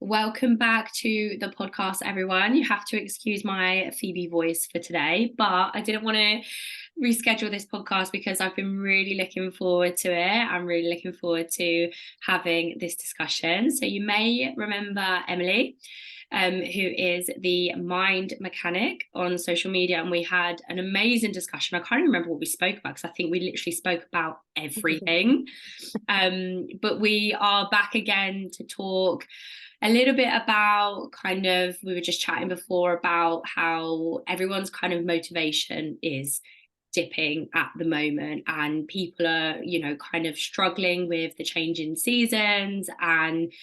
Welcome back to the podcast, everyone. You have to excuse my Phoebe voice for today, but I didn't want to reschedule this podcast because I've been really looking forward to it. I'm really looking forward to having this discussion. So you may remember Emily, who is the mind mechanic on social media, and we had an amazing discussion. I can't remember what we spoke about because I think we literally spoke about everything. But we are back again to talk a little bit about we were just chatting before about how everyone's kind of motivation is dipping at the moment, and people are, kind of struggling with the change in seasons and,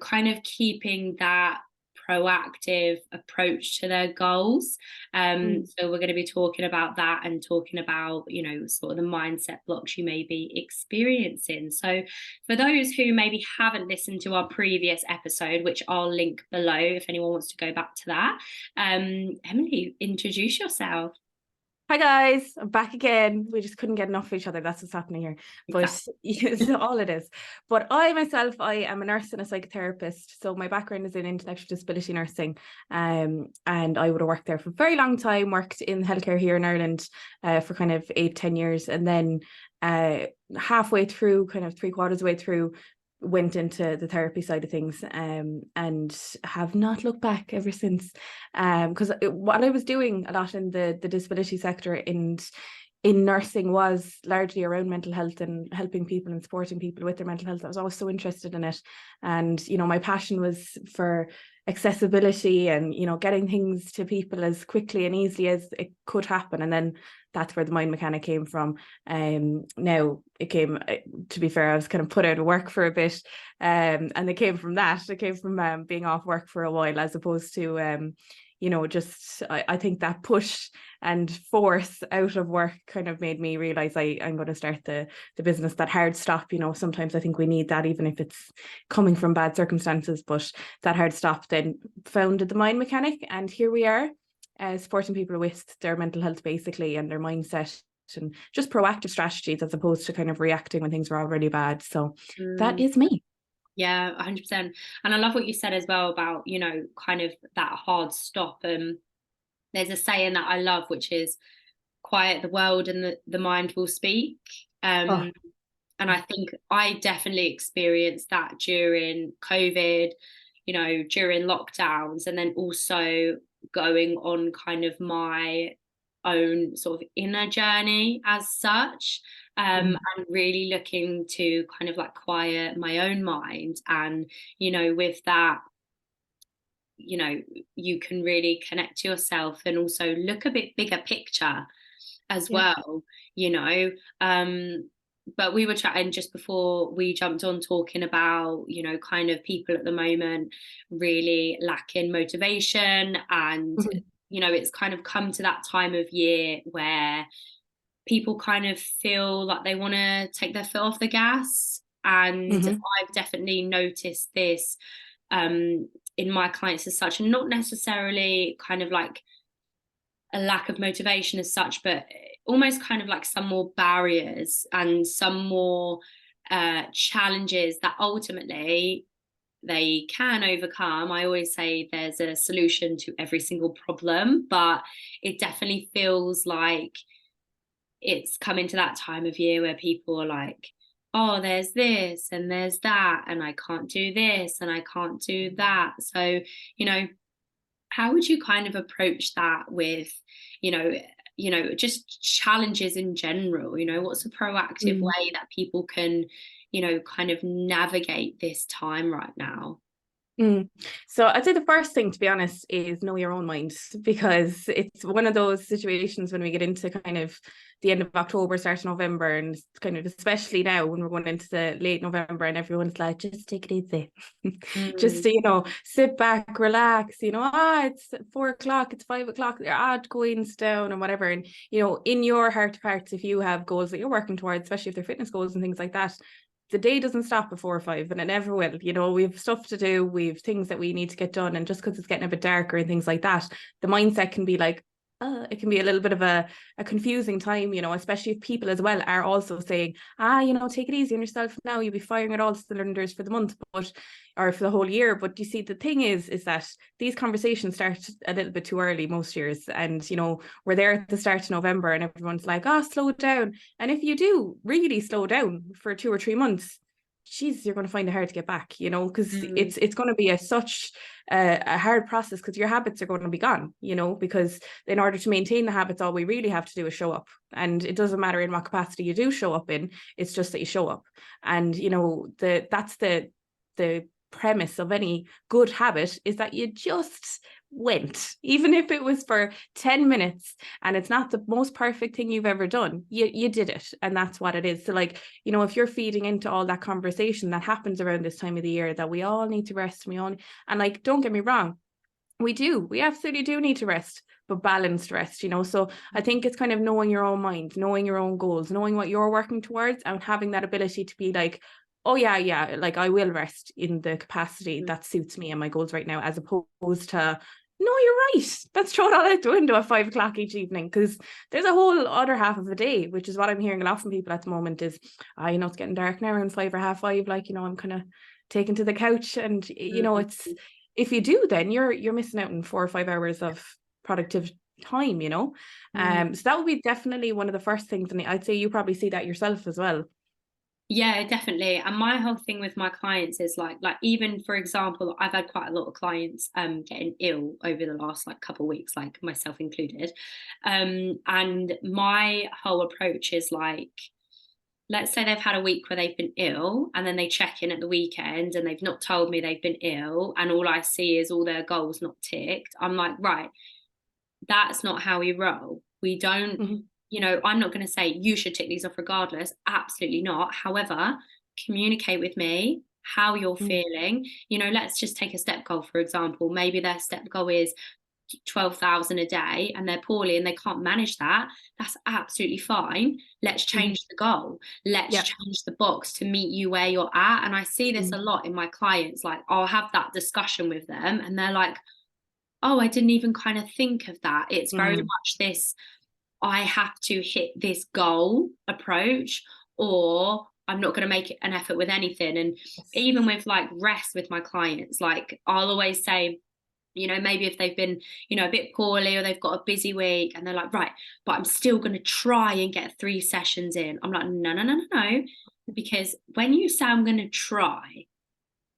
kind of keeping that proactive approach to their goals. So we're going to be talking about that and talking about, sort of the mindset blocks you may be experiencing. So for those who maybe haven't listened to our previous episode, which I'll link below if anyone wants to go back to that, Emily, introduce yourself. Hi guys, I'm back again. We just couldn't get enough of each other. That's what's happening here. But it's all it is. But I am a nurse and a psychotherapist. So my background is in intellectual disability nursing. And I would have worked there for a very long time, worked in healthcare here in Ireland for kind of 8-10 years. And then halfway through, kind of 3/4 of the way through, went into the therapy side of things and have not looked back ever since, because what I was doing a lot in the disability sector in nursing was largely around mental health and helping people and supporting people with their mental health. I was always so interested in it, and my passion was for accessibility and getting things to people as quickly and easily as it could happen. And then that's where the mind mechanic came from. Now it came, to be fair, I was kind of put out of work for a bit, and it came from being off work for a while, as opposed to I think that push and force out of work kind of made me realize I'm going to start the business, that hard stop. Sometimes I think we need that, even if it's coming from bad circumstances, but that hard stop. Then founded the mind mechanic, and here we are, supporting people with their mental health basically, and their mindset, and just proactive strategies as opposed to kind of reacting when things are already bad. So that is me. Yeah, 100%. And I love what you said as well about, kind of that hard stop. There's a saying that I love, which is quiet the world and the mind will speak. And I think I definitely experienced that during COVID, during lockdowns, and then also going on kind of my own sort of inner journey as such. And really looking to kind of like quiet my own mind. And, with that, you can really connect to yourself and also look a bit bigger picture as well, but we were chatting just before we jumped on, talking about, kind of people at the moment really lacking motivation. And, it's kind of come to that time of year where people kind of feel like they want to take their foot off the gas. And I've definitely noticed this in my clients as such, and not necessarily kind of like a lack of motivation as such, but almost kind of like some more barriers and some more challenges that ultimately they can overcome. I always say there's a solution to every single problem, but it definitely feels like it's coming to that time of year where people are like, oh, there's this and there's that, and I can't do this and I can't do that. So, how would you kind of approach that with, just challenges in general? What's a proactive way that people can, kind of navigate this time right now? So I'd say the first thing, to be honest, is know your own mind, because it's one of those situations when we get into kind of the end of October, start of November, and kind of especially now when we're going into the late November and everyone's like, just take it easy. Just to, sit back, relax, it's 4 o'clock, it's 5 o'clock, the coins down and whatever. And, in your heart of hearts, if you have goals that you're working towards, especially if they're fitness goals and things like that, the day doesn't stop at 4 or 5, and it never will. We have stuff to do, we have things that we need to get done, and just because it's getting a bit darker and things like that, the mindset can be like, it can be a little bit of a confusing time, you know, especially if people as well are also saying, you know, take it easy on yourself now, you'll be firing at all cylinders for the month, or for the whole year. But you see, the thing is that these conversations start a little bit too early most years. And, you know, we're there at the start of November and everyone's like, slow down. And if you do really slow down for 2 or 3 months, geez, you're going to find it hard to get back, you know, because it's going to be such a hard process, because your habits are going to be gone, you know, because in order to maintain the habits, all we really have to do is show up. And it doesn't matter in what capacity you do show up in, it's just that you show up. And, you know, that's the premise of any good habit, is that you just went, even if it was for 10 minutes and it's not the most perfect thing you've ever done, you did it, and that's what it is. So, like, you know, if you're feeding into all that conversation that happens around this time of the year, that we all need to rest, and like, don't get me wrong, we absolutely do need to rest, but balanced rest, you know. So I think it's kind of knowing your own mind, knowing your own goals, knowing what you're working towards, and having that ability to be like, oh yeah, like, I will rest in the capacity that suits me and my goals right now, as opposed to, no, you're right, let's throw it all out the window at 5 o'clock each evening, because there's a whole other half of a day, which is what I'm hearing a lot from people at the moment, is, you know, it's getting dark now around 5 or half 5, like, you know, I'm kind of taken to the couch. And, you know, it's, if you do, then you're missing out on 4 or 5 hours of productive time, you know. So that would be definitely one of the first things, and I'd say you probably see that yourself as well. Yeah, definitely. And my whole thing with my clients is like even, for example, I've had quite a lot of clients getting ill over the last like couple of weeks, like myself included. And my whole approach is like, let's say they've had a week where they've been ill, and then they check in at the weekend and they've not told me they've been ill, and all I see is all their goals not ticked. I'm like, right, that's not how we roll. We don't, you know, I'm not going to say you should tick these off regardless. Absolutely not. However, communicate with me how you're feeling. You know, let's just take a step goal, for example. Maybe their step goal is 12,000 a day and they're poorly and they can't manage that. That's absolutely fine. Let's change the goal. Let's change the box to meet you where you're at. And I see this a lot in my clients. Like, I'll have that discussion with them and they're like, oh, I didn't even kind of think of that. It's very much this, I have to hit this goal approach, or I'm not going to make an effort with anything. And even with like rest with my clients, like, I'll always say, you know, maybe if they've been, you know, a bit poorly or they've got a busy week and they're like, right, but I'm still going to try and get 3 sessions in. I'm like, no. Because when you say I'm going to try,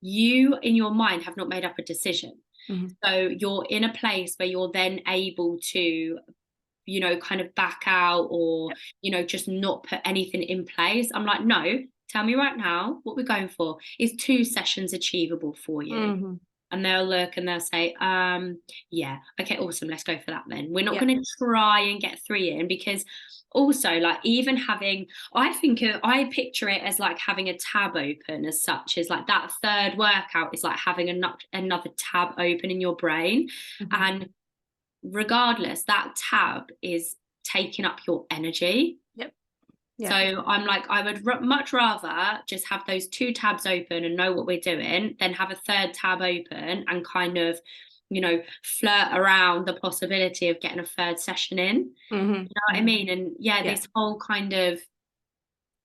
you in your mind have not made up a decision. So you're in a place where you're then able to, you know, kind of back out, or, you know, just not put anything in place. I'm like, no, tell me right now what we're going for. Is 2 sessions achievable for you? And they'll look and they'll say, yeah, okay, awesome, let's go for that then. We're not going to try and get 3 in, because also, like, even having, I picture it as like having a tab open as such, is like that third workout is like having another tab open in your brain. And regardless, that tab is taking up your energy. So I'm like, I would much rather just have those 2 tabs open and know what we're doing, than have a third tab open and kind of, you know, flirt around the possibility of getting a third session in. You know what I mean? And this whole kind of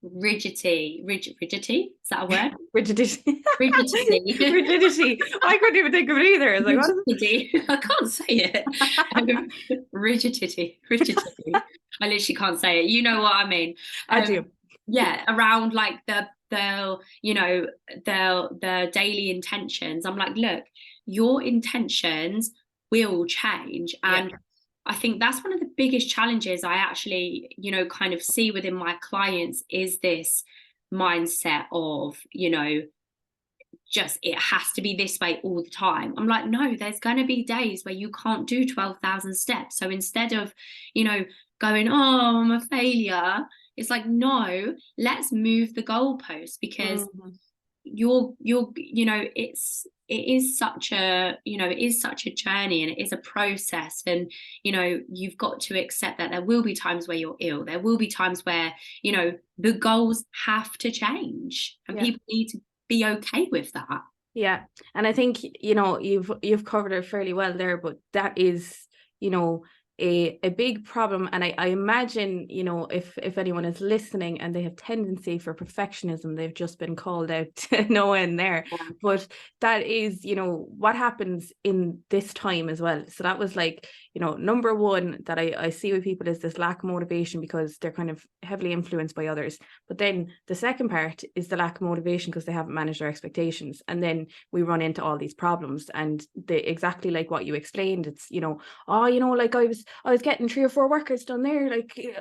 rigidity, is that a word? Rigidity. Rigidity. I couldn't even think of it either. It's like, rigidity. I can't say it. Rigidity. I literally can't say it. You know what I mean? I do. Yeah, around like the you know, the daily intentions. I'm like, look, your intentions will change. And I think that's one of the biggest challenges I actually, you know, kind of see within my clients, is this mindset of, you know, just it has to be this way all the time. I'm like, no, there's going to be days where you can't do 12,000 steps. So instead of, you know, going, oh, I'm a failure, it's like, no, let's move the goalpost, because you're you know, it is such a, you know, it is such a journey, and it is a process. And, you know, you've got to accept that there will be times where you're ill, there will be times where, you know, the goals have to change, and people need to be okay with that. And I think, you know, you've covered it fairly well there, but that is, you know, a big problem. And I imagine, you know, if anyone is listening and they have tendency for perfectionism, they've just been called out to no end there. But that is, you know, what happens in this time as well. So that was like, you know, number one that I see with people is this lack of motivation because they're kind of heavily influenced by others. But then the second part is the lack of motivation because they haven't managed their expectations. And then we run into all these problems, and exactly like what you explained, it's, you know, oh, you know, like I was getting 3 or 4 workouts done there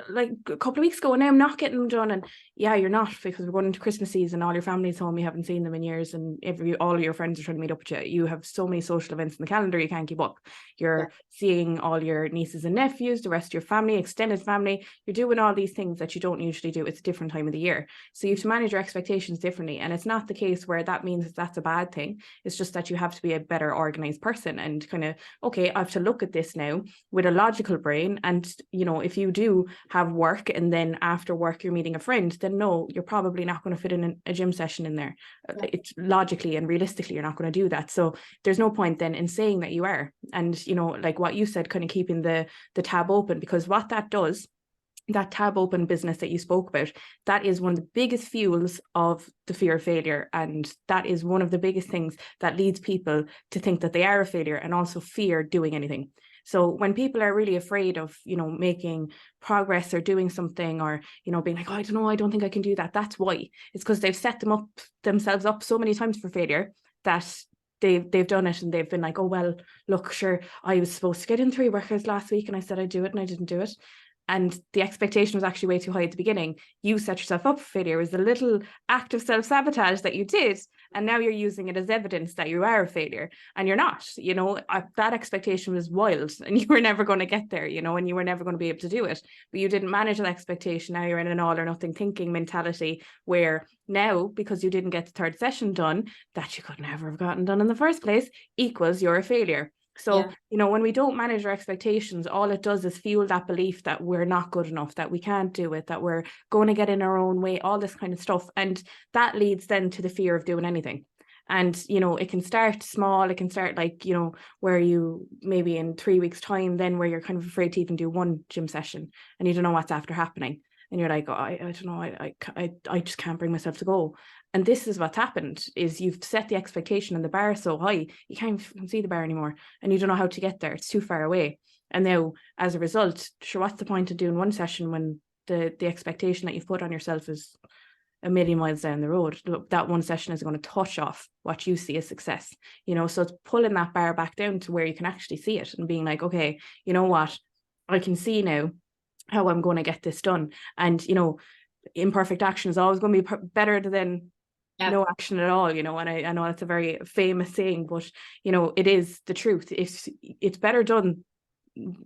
like a couple of weeks ago, and now I'm not getting them done. And yeah, you're not, because we're going into Christmas season, all your family's home, you haven't seen them in years, and all of your friends are trying to meet up with you. You have so many social events in the calendar, you can't keep up. You're seeing all your nieces and nephews, the rest of your family, extended family. You're doing all these things that you don't usually do. It's a different time of the year, so you have to manage your expectations differently. And it's not the case where that means that's a bad thing. It's just that you have to be a better organized person and kind of, okay, I have to look at this now with a logical brain. And, you know, if you do have work and then after work you're meeting a friend, then no, you're probably not going to fit in a gym session in there. It's logically and realistically, you're not going to do that. So there's no point then in saying that you are. And, you know, like what you said, kind of keeping the tab open, because what that does, that tab open business that you spoke about, that is one of the biggest fuels of the fear of failure. And that is one of the biggest things that leads people to think that they are a failure and also fear doing anything. So when people are really afraid of, you know, making progress or doing something, or, you know, being like, oh, I don't know, I don't think I can do that. That's why. It's because they've set themselves up so many times for failure that they've done it, and they've been like, oh, well, look, sure, I was supposed to get in 3 workouts last week and I said I'd do it and I didn't do it. And the expectation was actually way too high at the beginning. You set yourself up for failure. It was a little act of self-sabotage that you did. And now you're using it as evidence that you are a failure, and you're not. You know, that expectation was wild and you were never going to get there, you know, and you were never going to be able to do it. But you didn't manage that expectation. Now you're in an all or nothing thinking mentality, where now, because you didn't get the 3rd session done that you could never have gotten done in the first place, equals you're a failure. So, you know, when we don't manage our expectations, all it does is fuel that belief that we're not good enough, that we can't do it, that we're going to get in our own way, all this kind of stuff. And that leads then to the fear of doing anything. And, you know, it can start small. It can start like, you know, where you maybe in 3 weeks time, then where you're kind of afraid to even do one gym session and you don't know what's after happening. And you're like, oh, I don't know, I just can't bring myself to go. And this is what's happened, is you've set the expectation and the bar so high, you can't even see the bar anymore, and you don't know how to get there. It's too far away. And now, as a result, sure, what's the point of doing one session when the expectation that you've put on yourself is a million miles down the road? That one session is going to touch off what you see as success, you know. So it's pulling that bar back down to where you can actually see it and being like, okay, you know what, I can see now how I'm going to get this done. And, you know, imperfect action is always going to be better than no action at all, you know. And I know that's a very famous saying, but, you know, it is the truth. It's better done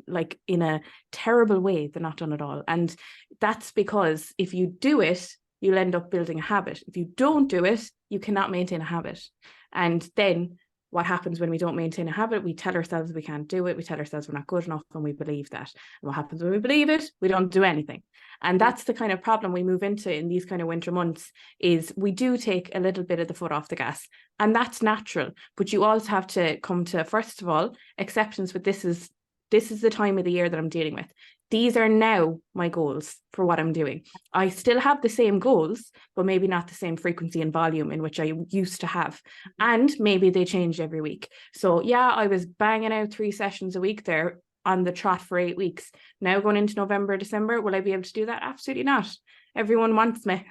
like in a terrible way than not done at all. And that's because if you do it, you'll end up building a habit. If you don't do it, you cannot maintain a habit. And then what happens when we don't maintain a habit? We tell ourselves we can't do it. We tell ourselves we're not good enough, and we believe that. And what happens when we believe it? We don't do anything. And that's the kind of problem we move into in these kind of winter months, is we do take a little bit of the foot off the gas. And that's natural. But you also have to come to, first of all, acceptance with this is the time of the year that I'm dealing with. These are now my goals for what I'm doing. I still have the same goals, but maybe not the same frequency and volume in which I used to have. And maybe they change every week. So yeah, I was banging out 3 sessions a week there on the trot for 8 weeks. Now going into November, December, will I be able to do that? Absolutely not. Everyone wants me.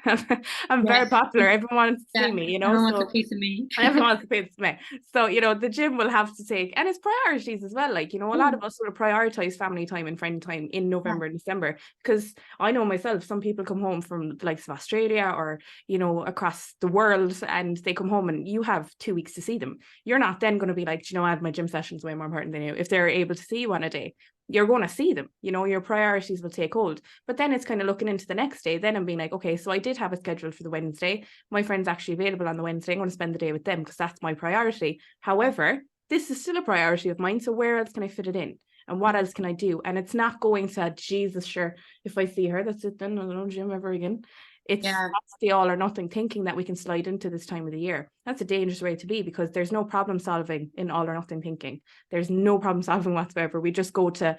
I'm very popular. Everyone wants to see me, you know. Everyone wants a piece of me. Everyone wants a piece of me. So, you know, the gym will have to take, and it's priorities as well. Like, you know, a lot of us sort of prioritize family time and friend time in November and December, because I know myself, some people come home from the likes of Australia or, you know, across the world, and they come home and you have 2 weeks to see them. You're not then going to be like, you know, I have my gym sessions way more important than you. If they're able to see you on a day, you're going to see them, you know, your priorities will take hold. But then it's kind of looking into the next day then and being like, okay, so I did have a schedule for the Wednesday. My friend's actually available on the Wednesday. I'm going to spend the day with them because that's my priority. However, this is still a priority of mine. So where else can I fit it in? And what else can I do? And it's not going to, Jesus, sure, if I see her, that's it then, I don't know gym ever again. It's that's the all or nothing thinking that we can slide into this time of the year. That's a dangerous way to be, because there's no problem solving in all or nothing thinking. There's no problem solving whatsoever. We just go to,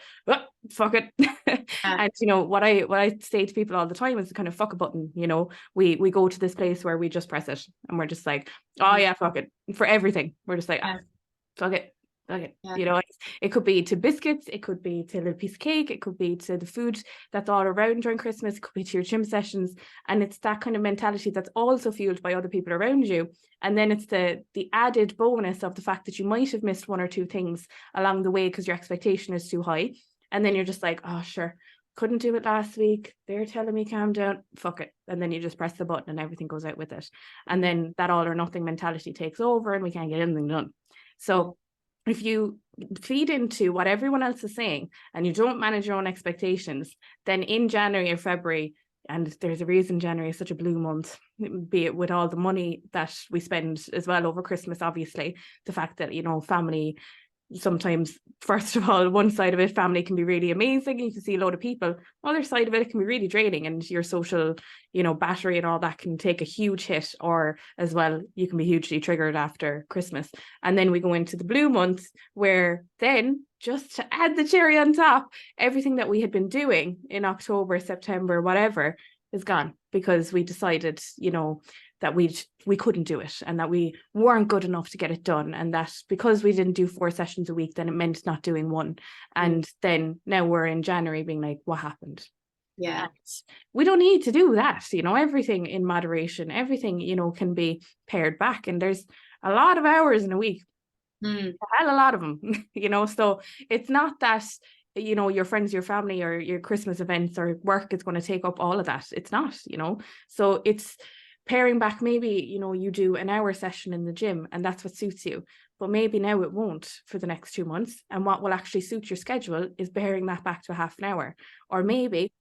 fuck it. And you know what I say to people all the time is kind of fuck a button. You know, we go to this place where we just press it and we're just like, oh yeah, fuck it, for everything. We're just like, fuck it. Okay. Yeah. You know, it could be to biscuits, it could be to a little piece of cake, it could be to the food that's all around during Christmas, it could be to your gym sessions. And it's that kind of mentality that's also fueled by other people around you. And then it's the added bonus of the fact that you might have missed one or two things along the way because your expectation is too high. And then you're just like, oh, sure, couldn't do it last week. They're telling me calm down. Fuck it. And then you just press the button and everything goes out with it. And then that all or nothing mentality takes over and we can't get anything done. So if you feed into what everyone else is saying and you don't manage your own expectations, then in January or February, and there's a reason January is such a blue month, be it with all the money that we spend as well over Christmas, obviously, the fact that, you know, family, sometimes, first of all, one side of it, family can be really amazing. You can see a lot of people. Other side of it can be really draining, and your social, you know, battery and all that can take a huge hit, or as well, you can be hugely triggered after Christmas. And then we go into the blue months where then, just to add the cherry on top, everything that we had been doing in October, September, whatever, is gone because we decided, you know, that we couldn't do it and that we weren't good enough to get it done, and that because we didn't do 4 sessions a week, then it meant not doing one. And then now we're in January being like, what happened? Yeah. And we don't need to do that, you know, everything in moderation, everything, you know, can be pared back, and there's a lot of hours in a week, a hell a lot of them, you know. So it's not that, you know, your friends, your family, or your Christmas events or work is going to take up all of that. It's not, you know. So it's paring back. Maybe, you know, you do an hour session in the gym and that's what suits you, but maybe now it won't for the next 2 months, and what will actually suit your schedule is paring that back to a half an hour. Or maybe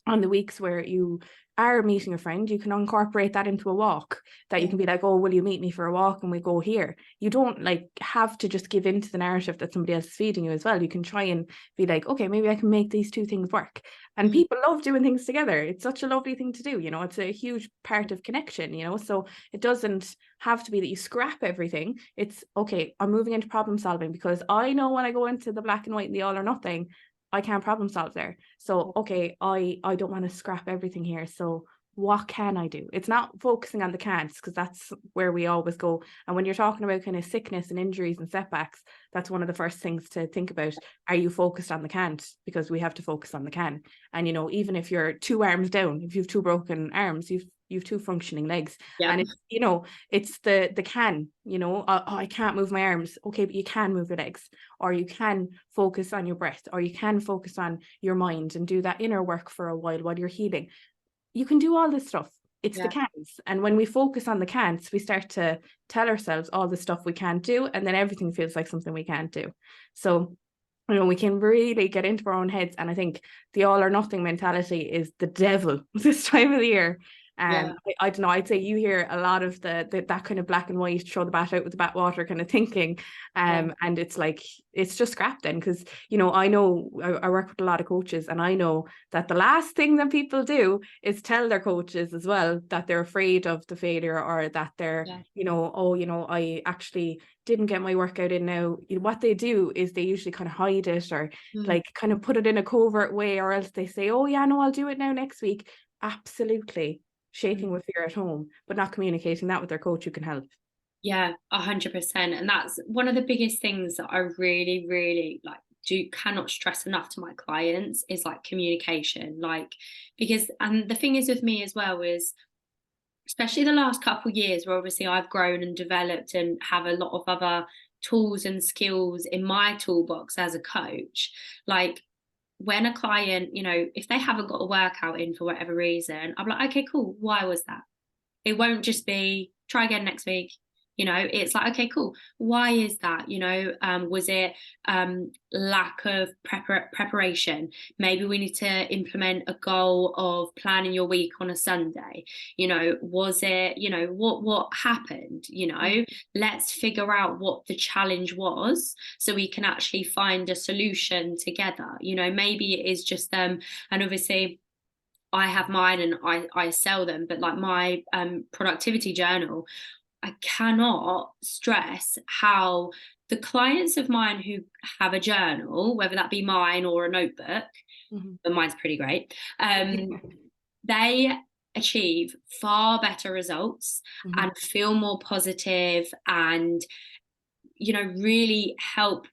on the weeks where you are meeting a friend, you can incorporate that into a walk, that you can be like, oh, will you meet me for a walk and we go here? You don't like have to just give in to the narrative that somebody else is feeding you as well. You can try and be like, okay, maybe I can make these two things work. And people love doing things together. It's such a lovely thing to do, you know. It's a huge part of connection, you know. So it doesn't have to be that you scrap everything. It's okay, I'm moving into problem solving because I know when I go into the black and white and the all or nothing, I can't problem solve there. So, okay, I don't want to scrap everything here. So what can I do? It's not focusing on the can'ts, because that's where we always go. And when you're talking about kind of sickness and injuries and setbacks, that's one of the first things to think about. Are you focused on the can't? Because we have to focus on the can. And, you know, even if you're 2 arms down, if you've 2 broken arms, you've 2 functioning legs. And it's, you know, it's the can, you know, oh, I can't move my arms. Okay, but you can move your legs, or you can focus on your breath, or you can focus on your mind and do that inner work for a while you're healing. You can do all this stuff. It's the can'ts. And when we focus on the can'ts, we start to tell ourselves all the stuff we can't do, and then everything feels like something we can't do. So, you know, we can really get into our own heads. And I think the all or nothing mentality is the devil this time of the year. I don't know, I'd say you hear a lot of that kind of black and white, throw the bat out with the bathwater kind of thinking. And it's like, it's just scrap then, because, you know, I know I work with a lot of coaches, and I know that the last thing that people do is tell their coaches as well that they're afraid of the failure, or that they're, you know, oh, you know, I actually didn't get my workout in now. What they do is they usually kind of hide it, or like kind of put it in a covert way, or else they say, oh yeah, no, I'll do it now next week. Absolutely shaking with fear at home, but not communicating that with their coach who can help. Yeah, 100%. And that's one of the biggest things that I really, really cannot stress enough to my clients, is like communication. Like, because, and the thing is with me as well is, especially the last couple of years where obviously I've grown and developed and have a lot of other tools and skills in my toolbox as a coach, like when a client, you know, if they haven't got a workout in for whatever reason, I'm like, okay, cool, why was that? It won't just be try again next week. You know, it's like, okay, cool, why is that? You know, was it lack of preparation? Maybe we need to implement a goal of planning your week on a Sunday. You know, was it, you know, what happened? You know, let's figure out what the challenge was so we can actually find a solution together. You know, maybe it is just and obviously I have mine and I sell them, but like my productivity journal, I cannot stress how the clients of mine who have a journal, whether that be mine or a notebook, but mine's pretty great, they achieve far better results and feel more positive and, you know, really help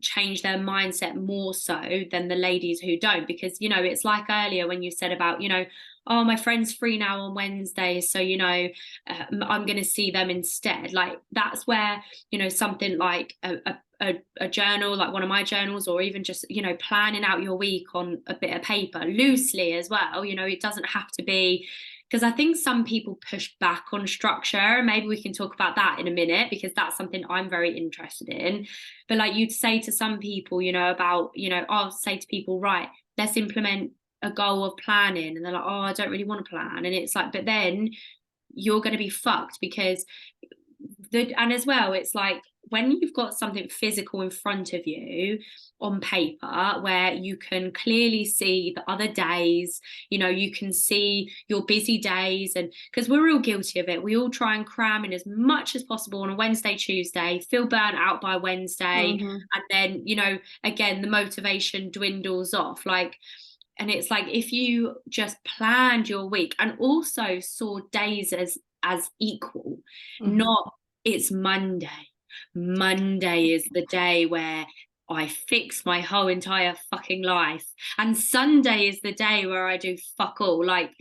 change their mindset more so than the ladies who don't. Because, you know, it's like earlier when you said about, you know, oh, my friend's free now on Wednesdays, so, you know, I'm going to see them instead. Like, that's where, you know, something like a journal, like one of my journals, or even just, you know, planning out your week on a bit of paper loosely as well. You know, it doesn't have to be, because I think some people push back on structure. Maybe we can talk about that in a minute, because that's something I'm very interested in. But like, you'd say to some people, you know, about, you know, I'll say to people, right, let's implement a goal of planning, and they're like, oh, I don't really want to plan. And it's like, but then you're going to be fucked, because and as well, it's like, when you've got something physical in front of you on paper, where you can clearly see the other days, you know, you can see your busy days, and because we're all guilty of it, we all try and cram in as much as possible on a Wednesday, Tuesday, feel burnt out by Wednesday, and then, you know, again, the motivation dwindles off. Like, and it's like, if you just planned your week and also saw days as equal, not it's Monday. Monday is the day where I fix my whole entire fucking life, and Sunday is the day where I do fuck all. Like,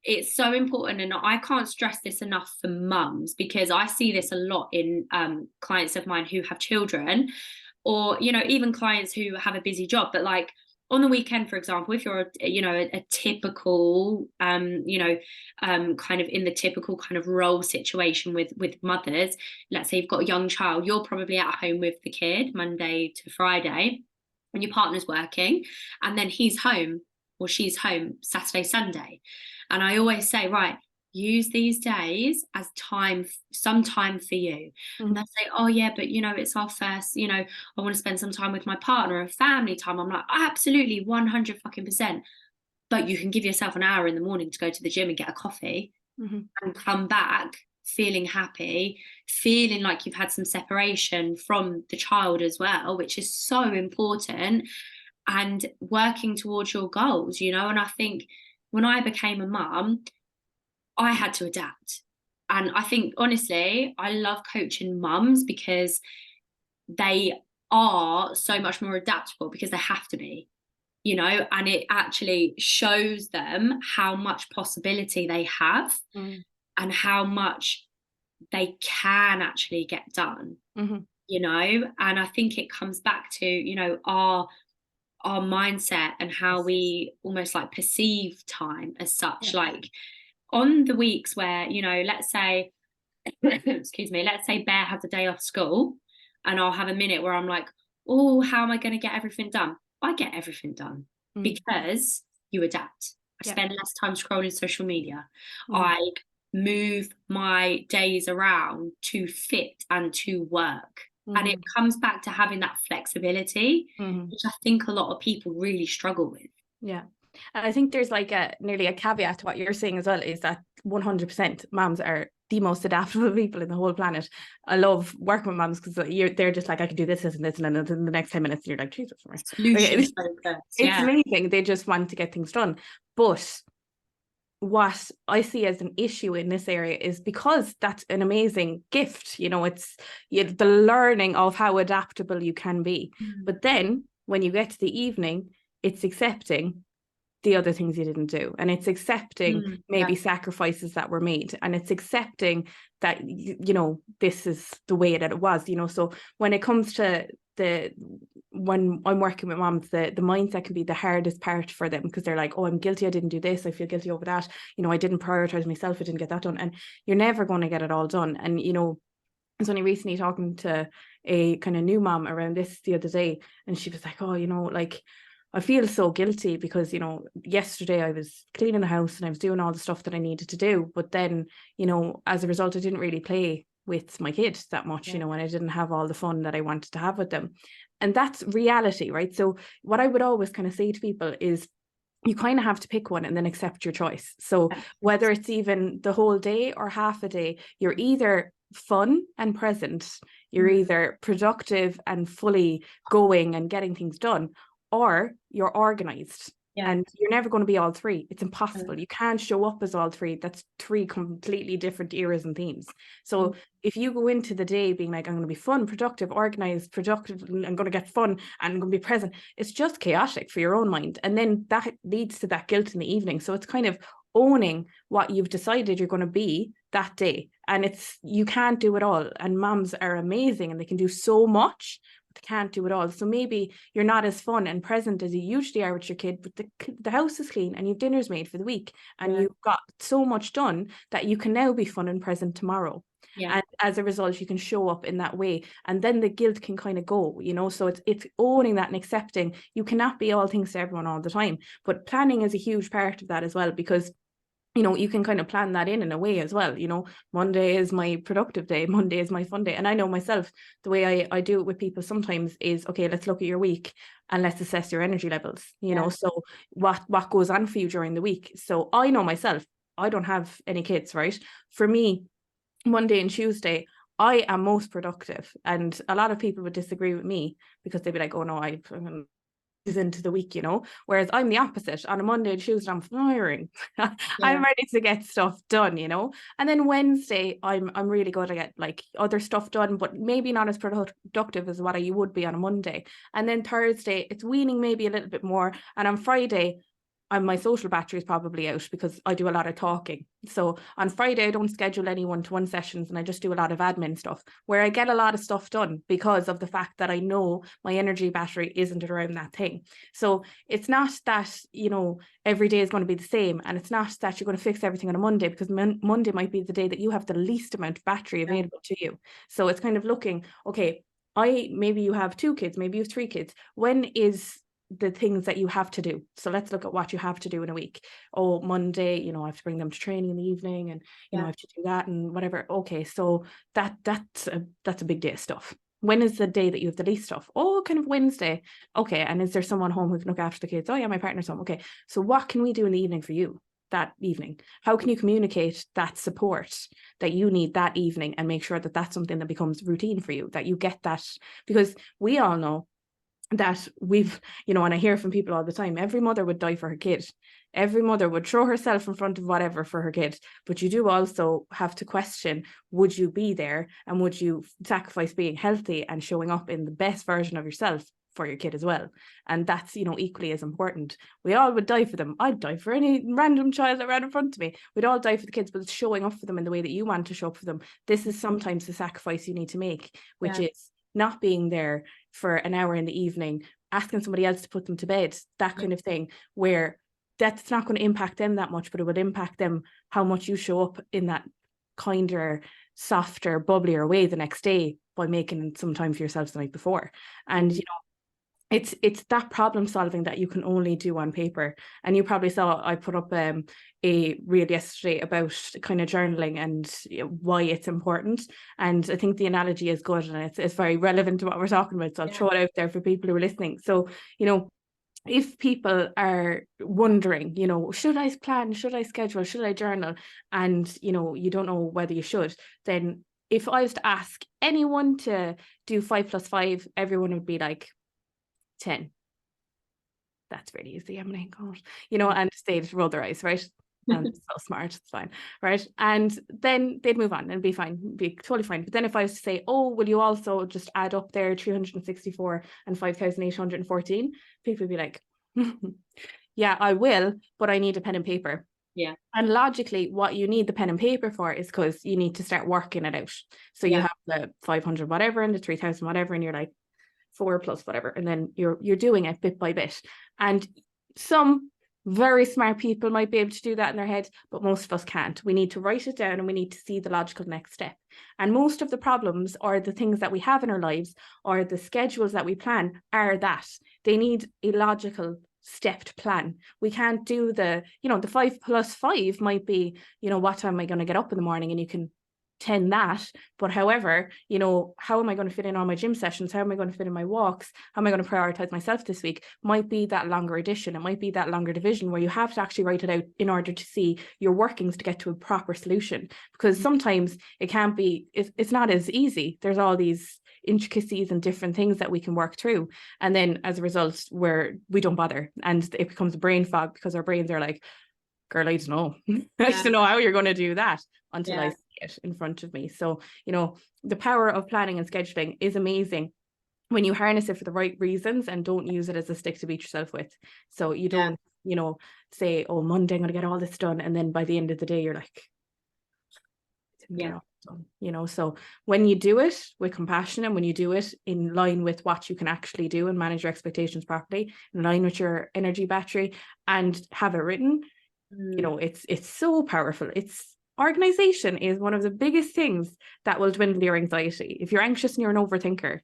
it's so important, and I can't stress this enough for mums, because I see this a lot in clients of mine who have children, or, you know, even clients who have a busy job, but like, on the weekend, for example, if you're a typical kind of in the typical kind of role situation with mothers, let's say you've got a young child, you're probably at home with the kid Monday to Friday, and your partner's working, and then he's home or she's home Saturday, Sunday. And I always say, right, use these days as some time for you. And they'll say, oh yeah, but, you know, it's our first, you know, I want to spend some time with my partner, a family time. I'm like, absolutely, 100%. But you can give yourself an hour in the morning to go to the gym and get a coffee, and come back feeling happy, feeling like you've had some separation from the child as well, which is so important, and working towards your goals, you know. And I think when I became a mum, I had to adapt. And I think, honestly, I love coaching mums, because they are so much more adaptable, because they have to be, you know, and it actually shows them how much possibility they have, and how much they can actually get done, you know. And I think it comes back to, you know, our mindset and how we almost like perceive time as such. Like, on the weeks where, you know, let's say excuse me, let's say Bear has a day off school, and I'll have a minute where I'm like, oh, how am I going to get everything done? I get everything done, because you adapt. I spend less time scrolling social media. I move my days around to fit and to work. And it comes back to having that flexibility, which I think a lot of people really struggle with. Yeah. And I think there's like nearly a caveat to what you're saying as well, is that 100% mums are the most adaptable people in the whole planet. I love working with mums, because they're just like, I can do this and this, and then in the next 10 minutes you're like, Jesus, it's amazing. They just want to get things done. But what I see as an issue in this area is, because that's an amazing gift, you know, it's the learning of how adaptable you can be. But then when you get to the evening, it's accepting the other things you didn't do, and it's accepting maybe sacrifices that were made, and it's accepting that, you know, this is the way that it was, you know. So when it comes to when I'm working with moms, the mindset can be the hardest part for them, because they're like, oh, I'm guilty, I didn't do this, I feel guilty over that, you know, I didn't prioritize myself, I didn't get that done. And you're never going to get it all done. And, you know, I was only recently talking to a kind of new mom around this the other day, and she was like, oh, you know, like, I feel so guilty because, you know, yesterday I was cleaning the house and I was doing all the stuff that I needed to do. But then, you know, as a result, I didn't really play with my kids that much, you know, and I didn't have all the fun that I wanted to have with them. And that's reality, right? So what I would always kind of say to people is, you kind of have to pick one and then accept your choice. So whether it's even the whole day or half a day, you're either fun and present, you're either productive and fully going and getting things done, or you're organized. And you're never going to be all three. It's impossible. You can't show up as all three. That's three completely different eras and themes. So if you go into the day being like, I'm going to be fun, productive, organized, productive, I'm going to get fun, and I'm going to be present, it's just chaotic for your own mind. And then that leads to that guilt in the evening. So it's kind of owning what you've decided you're going to be that day. And you can't do it all. And moms are amazing and they can do so much, but they can't do it all. So maybe you're not as fun and present as you usually are with your kid, but the house is clean and you've dinners made for the week and you've got so much done that you can now be fun and present tomorrow. And as a result, you can show up in that way. And then the guilt can kind of go, so it's owning that and accepting you cannot be all things to everyone all the time. But planning is a huge part of that as well, because you can kind of plan that in a way as well. Monday is my productive day, Monday is my fun day. And I know myself, the way I do it with people sometimes is, okay, let's look at your week and let's assess your energy levels, so what goes on for you during the week. So I know myself, I don't have any kids, right? For me, Monday and Tuesday, I am most productive. And a lot of people would disagree with me because they'd be like, oh no, I'm into the week, whereas I'm the opposite. On a Monday and Tuesday, I'm firing. I'm ready to get stuff done, and then Wednesday I'm really good to get like other stuff done, but maybe not as productive as what I would be on a Monday. And then Thursday it's weaning maybe a little bit more, and on Friday my social battery is probably out because I do a lot of talking. So on Friday, I don't schedule any one-to-one sessions and I just do a lot of admin stuff where I get a lot of stuff done because of the fact that I know my energy battery isn't around that thing. So it's not that, every day is going to be the same, and it's not that you're going to fix everything on a Monday, because Monday might be the day that you have the least amount of battery available to you. So it's kind of looking, okay, maybe you have 2 kids, maybe you have 3 kids. When is the things that you have to do? So let's look at what you have to do in a week. Oh, Monday, I have to bring them to training in the evening, and I have to do that and whatever. Okay, so that's a big day of stuff. When is the day that you have the least stuff? Oh, kind of Wednesday. Okay, and is there someone home who can look after the kids? Oh yeah, my partner's home. Okay, so what can we do in the evening for you that evening? How can you communicate that support that you need that evening and make sure that that's something that becomes routine for you, that you get that? Because we all know that we've, and I hear from people all the time, every mother would die for her kid. Every mother would throw herself in front of whatever for her kid. But you do also have to question, would you be there, and would you sacrifice being healthy and showing up in the best version of yourself for your kid as well? And that's, equally as important. We all would die for them. I'd die for any random child that ran in front of me. We'd all die for the kids, but it's showing up for them in the way that you want to show up for them. This is sometimes the sacrifice you need to make, which is not being there for an hour in the evening, asking somebody else to put them to bed, that kind of thing, where that's not going to impact them that much, but it would impact them how much you show up in that kinder, softer, bubblier way the next day by making some time for yourselves the night before. And it's that problem solving that you can only do on paper. And you probably saw I put up a reel yesterday about kind of journaling and why it's important. And I think the analogy is good, and it's very relevant to what we're talking about. So I'll throw it out there for people who are listening. So, if people are wondering, should I plan, should I schedule, should I journal? And, you don't know whether you should, then if I was to ask anyone to do 5 + 5, everyone would be like, 10. That's really easy. I'm like, God, and they'd roll their eyes, right? And so smart, it's fine, right? And then they'd move on and be fine, be totally fine. But then if I was to say, oh, will you also just add up there 364 and 5,814? People would be like, yeah, I will, but I need a pen and paper. Yeah. And logically, what you need the pen and paper for is because you need to start working it out. So you have the 500 whatever and the 3,000 whatever, and you're like, 4 + whatever, and then you're doing it bit by bit. And some very smart people might be able to do that in their head, but most of us can't. We need to write it down and we need to see the logical next step. And most of the problems or the things that we have in our lives or the schedules that we plan are that they need a logical stepped plan. We can't do the 5 + 5 might be, what time am I going to get up in the morning, and you can 10 that, but however, you know, how am I going to fit in all my gym sessions? How am I going to fit in my walks? How am I going to prioritize myself this week? Might be that longer edition. It might be that longer division where you have to actually write it out in order to see your workings to get to a proper solution, because sometimes it can't be, it's not as easy. There's all these intricacies and different things that we can work through, and then as a result we don't bother, and it becomes brain fog because our brains are like, girl, I don't know. I don't know how you're going to do that until I see it in front of me. So, you know, the power of planning and scheduling is amazing when you harness it for the right reasons and don't use it as a stick to beat yourself with. So you don't, you know, say, oh, Monday I'm going to get all this done, and then by the end of the day you're like, didn't get all done, you know. So when you do it with compassion, and when you do it in line with what you can actually do and manage your expectations properly, in line with your energy battery, and have it written, you know, it's so powerful. It's organization is one of the biggest things that will dwindle your anxiety. If you're anxious and you're an overthinker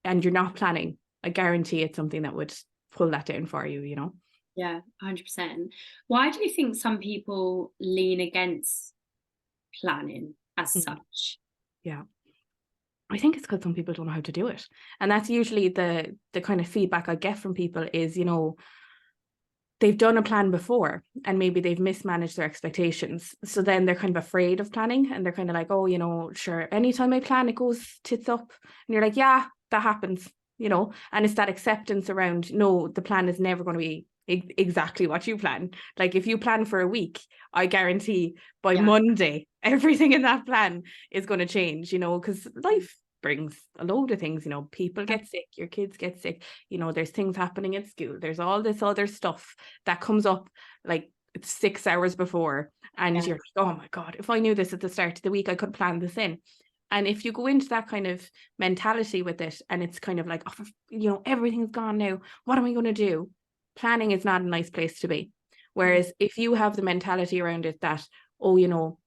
and you're not planning, I guarantee it's something that would pull that down for you, you know. Yeah, 100%. Why do you think some people lean against planning as such? Yeah, I think it's because some people don't know how to do it, and that's usually the kind of feedback I get from people is, you know, they've done a plan before and maybe they've mismanaged their expectations. So then they're kind of afraid of planning, and they're kind of like, oh, you know, sure, anytime I plan, it goes tits up. And you're like, yeah, that happens, you know, and it's that acceptance around, no, the plan is never going to be exactly what you plan. Like if you plan for a week, I guarantee by Monday, everything in that plan is going to change, you know, because life brings a load of things, you know, people get sick, your kids get sick, you know, there's things happening at school, there's all this other stuff that comes up like 6 hours before, and you're like, oh my God, if I knew this at the start of the week, I could plan this in. And if you go into that kind of mentality with it, and it's kind of like, oh, you know, everything's gone now, what am I going to do? Planning is not a nice place to be. Whereas if you have the mentality around it that, oh, you know,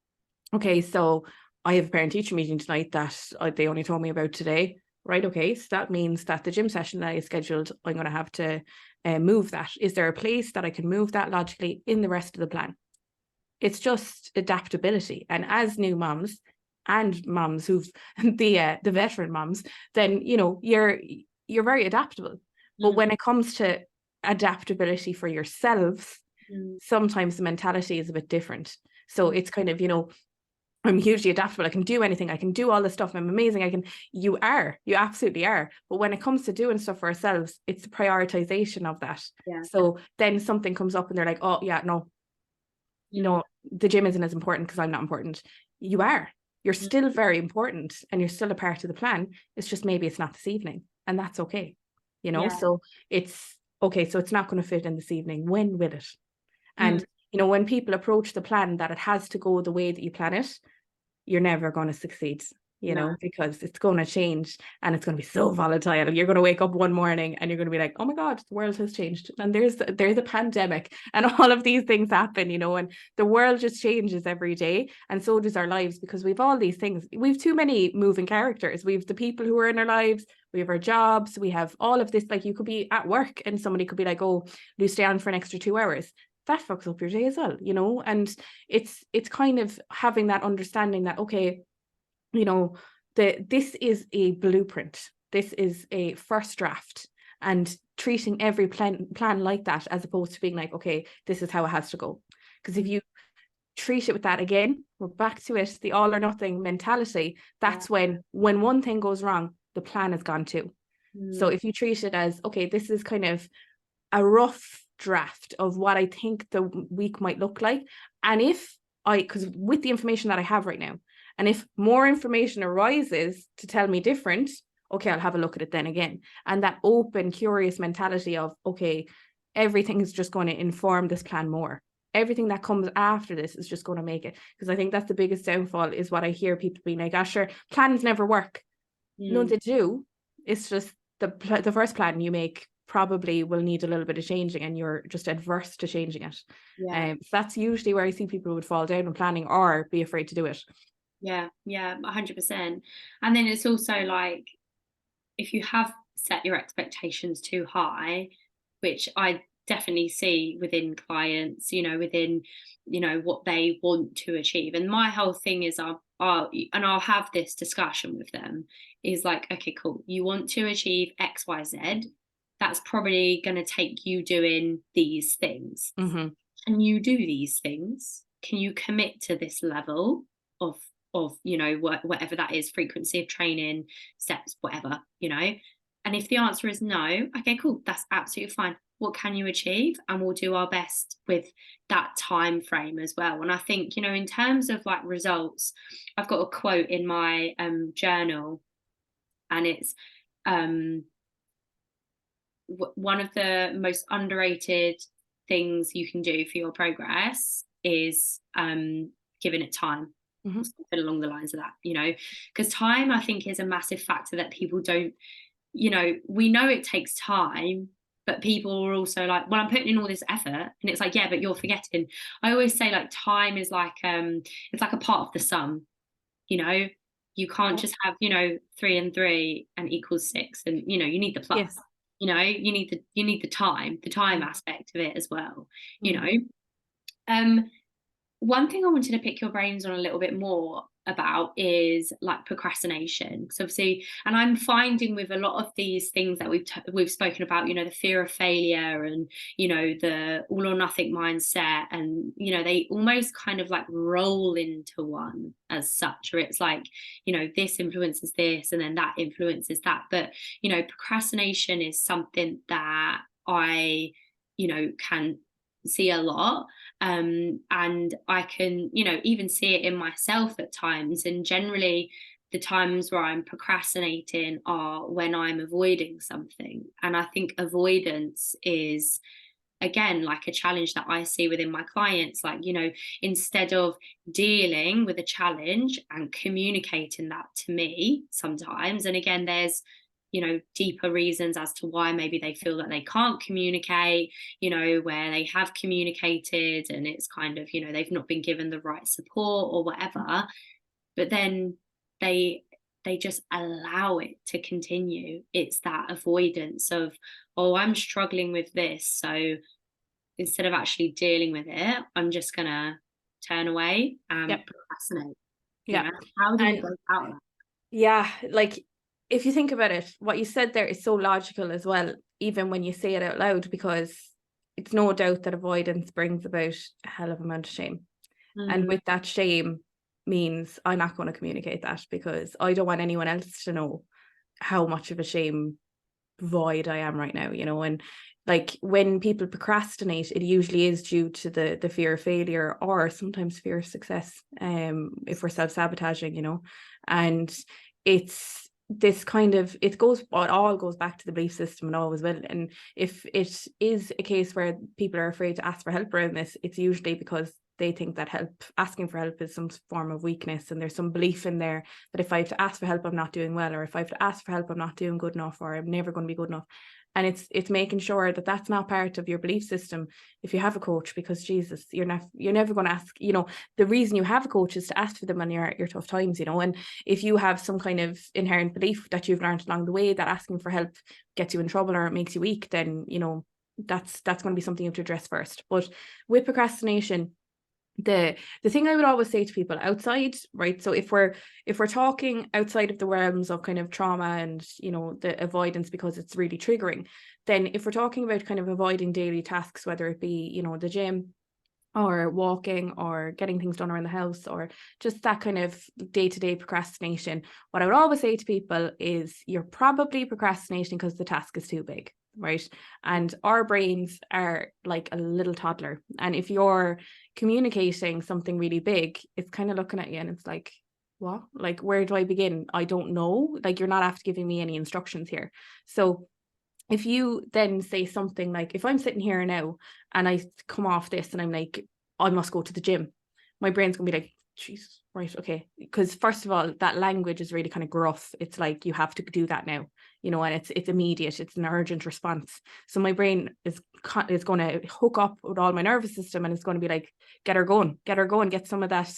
okay, so I have a parent teacher meeting tonight that they only told me about today, right? Okay, so that means that the gym session that I scheduled, I'm going to have to move that. Is there a place that I can move that logically in the rest of the plan? It's just adaptability. And as new moms and moms who've the veteran moms, then, you know, you're very adaptable. But when it comes to adaptability for yourselves, sometimes the mentality is a bit different. So it's kind of, you know, I'm hugely adaptable. I can do anything. I can do all this stuff. I'm amazing. You absolutely are. But when it comes to doing stuff for ourselves, it's the prioritization of that. So then something comes up and they're like, oh yeah, no, the gym isn't as important because I'm not important. You're still very important, and you're still a part of the plan. It's just maybe it's not this evening, and that's okay. You know, so it's okay. So it's not going to fit in this evening. When will it? And you know, when people approach the plan that it has to go the way that you plan it, you're never going to succeed, you know, because it's going to change, and it's going to be so volatile. You're going to wake up one morning and you're going to be like, oh my God, the world has changed. And there's a pandemic and all of these things happen, you know, and the world just changes every day. And so does our lives, because we've all these things. We've too many moving characters. We've the people who are in our lives. We have our jobs. We have all of this. Like you could be at work and somebody could be like, oh, you stay on for an extra 2 hours. That fucks up your day as well, you know. And it's kind of having that understanding that, okay, you know, this is a blueprint, this is a first draft, and treating every plan like that, as opposed to being like, okay, this is how it has to go. Because if you treat it with that, again, we're back to it, the all or nothing mentality, that's when one thing goes wrong, the plan is gone too. So if you treat it as, okay, this is kind of a rough draft of what I think the week might look like. And because with the information that I have right now, and if more information arises to tell me different, okay, I'll have a look at it then again. And that open, curious mentality of, okay, everything is just going to inform this plan more. Everything that comes after this is just going to make it. Because I think that's the biggest downfall, is what I hear people being like, sure, plans never work. No, they do. It's just the first plan you make probably will need a little bit of changing, and you're just adverse to changing it. So that's usually where I see people would fall down on planning or be afraid to do it. 100%. And then it's also like, if you have set your expectations too high, which I definitely see within clients, you know, within, you know, what they want to achieve. And my whole thing is, and I'll have this discussion with them, is like, okay, cool, you want to achieve XYZ, that's probably going to take you doing these things. Mm-hmm. Can you do these things? Can you commit to this level of whatever that is, frequency of training, steps, whatever, and if the answer is no, okay, cool, that's absolutely fine. What can you achieve? And we'll do our best with that time frame as well. And I think, in terms of like results, I've got a quote in my journal, and it's one of the most underrated things you can do for your progress is giving it time. Mm-hmm. Something along the lines of that, because time, I think, is a massive factor that people don't, we know it takes time, but people are also like, well, I'm putting in all this effort, and it's like, yeah, but you're forgetting. I always say, like, time is like it's like a part of the sum. You can't just have 3 and 3 and equals 6, and you need the plus. Yes. You need the time aspect of it as well. One thing I wanted to pick your brains on a little bit more about is like procrastination. Because obviously, and I'm finding with a lot of these things that we've spoken about, the fear of failure, and the all or nothing mindset, and they almost kind of like roll into one as such, or it's like this influences this, and then that influences that. But procrastination is something that I can see a lot, and I can even see it in myself at times. And generally the times where I'm procrastinating are when I'm avoiding something, and I think avoidance is, again, like a challenge that I see within my clients. Like, instead of dealing with a challenge and communicating that to me sometimes, and again, there's deeper reasons as to why maybe they feel that they can't communicate, where they have communicated and it's kind of they've not been given the right support or whatever, but then they just allow it to continue. It's that avoidance of, oh, I'm struggling with this, so instead of actually dealing with it, I'm just gonna turn away and procrastinate. How do we go about that? Yeah, like, if you think about it, what you said there is so logical as well, even when you say it out loud, because it's no doubt that avoidance brings about a hell of a amount of shame. And with that shame means I'm not going to communicate that, because I don't want anyone else to know how much of a shame void I am right now, and like when people procrastinate, it usually is due to the fear of failure, or sometimes fear of success, if we're self-sabotaging, and it's this kind of, it all goes back to the belief system, and always will. And if it is a case where people are afraid to ask for help around this, it's usually because they think that asking for help is some form of weakness, and there's some belief in there that if I have to ask for help, I'm not doing well, or if I have to ask for help, I'm not doing good enough, or I'm never going to be good enough. And it's making sure that that's not part of your belief system if you have a coach, because Jesus, you're never going to ask. The reason you have a coach is to ask for them on your tough times, and if you have some kind of inherent belief that you've learned along the way that asking for help gets you in trouble or it makes you weak, then that's going to be something you have to address first. But with procrastination, the thing I would always say to people outside, right? So if we're talking outside of the realms of kind of trauma and the avoidance because it's really triggering, then if we're talking about kind of avoiding daily tasks, whether it be the gym or walking or getting things done around the house, or just that kind of day-to-day procrastination, what I would always say to people is you're probably procrastinating because the task is too big, right? And our brains are like a little toddler, and if you're communicating something really big, it's kind of looking at you and it's like, what? Like, where do I begin? I don't know. Like, you're not after giving me any instructions here. So if you then say something like, if I'm sitting here now and I come off this and I'm like, I must go to the gym, my brain's gonna be like, jeez, right, okay. Because first of all, that language is really kind of gruff. It's like, you have to do that now, and it's immediate. It's an urgent response. So my brain is going to hook up with all my nervous system, and it's going to be like, get her going, get some of that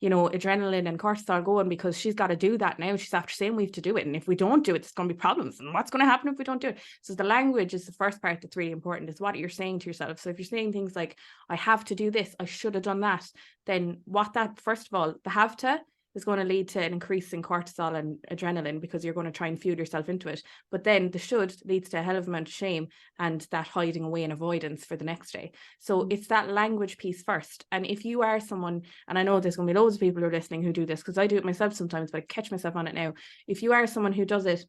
adrenaline and cortisol going, because she's got to do that now. She's after saying we have to do it, and if we don't do it, it's going to be problems, and what's going to happen if we don't do it? So the language is the first part that's really important, is what you're saying to yourself. So if you're saying things like, I have to do this, I should have done that, then first of all, the have to is going to lead to an increase in cortisol and adrenaline because you're going to try and fuel yourself into it. But then the should leads to a hell of amount of shame and that hiding away and avoidance for the next day. So it's that language piece first. And if you are someone, and I know there's going to be loads of people who are listening who do this, because I do it myself sometimes, but I catch myself on it now. If you are someone who does it,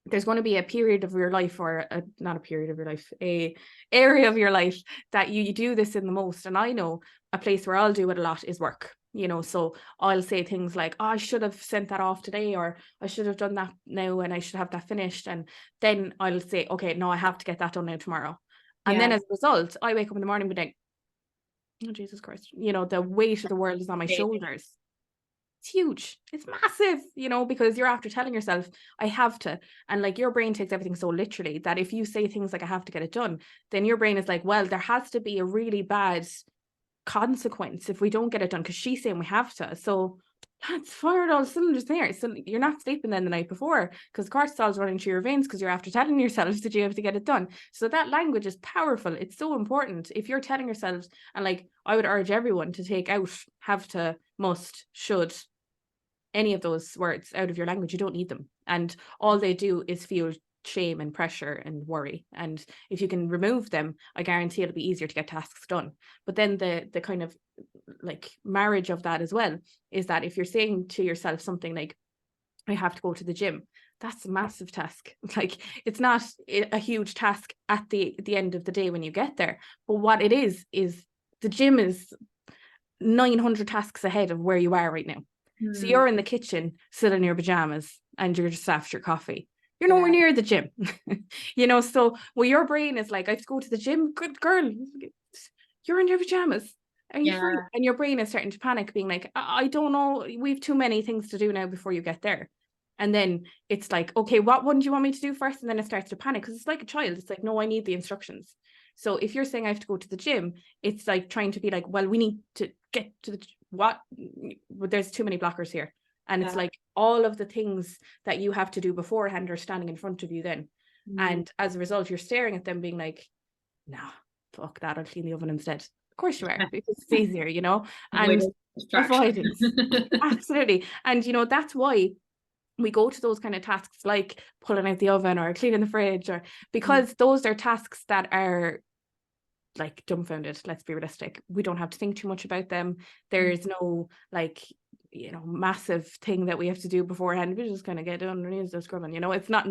there's going to be a period of your life, or not a period of your life, a area of your life that you do this in the most. And I know a place where I'll do it a lot is work, you know, so I'll say things like, oh, I should have sent that off today, or I should have done that now and I should have that finished. And then I'll say, okay, no, I have to get that done now tomorrow. And then as a result, I wake up in the morning and be like, oh, Jesus Christ, you know, the weight of the world is on my shoulders. It's huge. It's massive, you know, because you're after telling yourself, I have to. And like your brain takes everything so literally that if you say things like, I have to get it done, then your brain is like, well, there has to be a really bad consequence if we don't get it done because she's saying we have to. So that's fired all cylinders there. So you're not sleeping then the night before because cortisol's running through your veins because you're after telling yourself that you have to get it done. So that language is powerful. It's so important. If you're telling yourselves, and like I would urge everyone to take out have to, must, should, any of those words out of your language. You don't need them. And all they do is fuel shame and pressure and worry. And if you can remove them, I guarantee it'll be easier to get tasks done. But then the kind of like marriage of that as well is that if you're saying to yourself something like, I have to go to the gym, that's a massive task. Like it's not a huge task at the end of the day when you get there. But what it is the gym is 900 tasks ahead of where you are right now. So you're in the kitchen, still in your pajamas, and you're just after your coffee. You're nowhere near the gym, you know. So well, your brain is like, I have to go to the gym. Good girl, you're in your pajamas, and you're free. And your brain is starting to panic, being like, I don't know, we've too many things to do now before you get there. And then it's like, okay, what one do you want me to do first? And then it starts to panic because it's like a child. It's like, no, I need the instructions. So if you're saying I have to go to the gym, it's like trying to be like, well, we need to get to the what? There's too many blockers here. And it's like all of the things that you have to do beforehand are standing in front of you then. And as a result, you're staring at them being like, no, fuck that, I'll clean the oven instead. Of course you are, because it's easier, you know, and avoidance. Absolutely. And, you know, that's why we go to those kind of tasks like pulling out the oven or cleaning the fridge, or because those are tasks that are like dumbfounded. Let's be realistic. We don't have to think too much about them. There's no like, you know, massive thing that we have to do beforehand. We just kind of get underneath the scrubbing, you know. It's not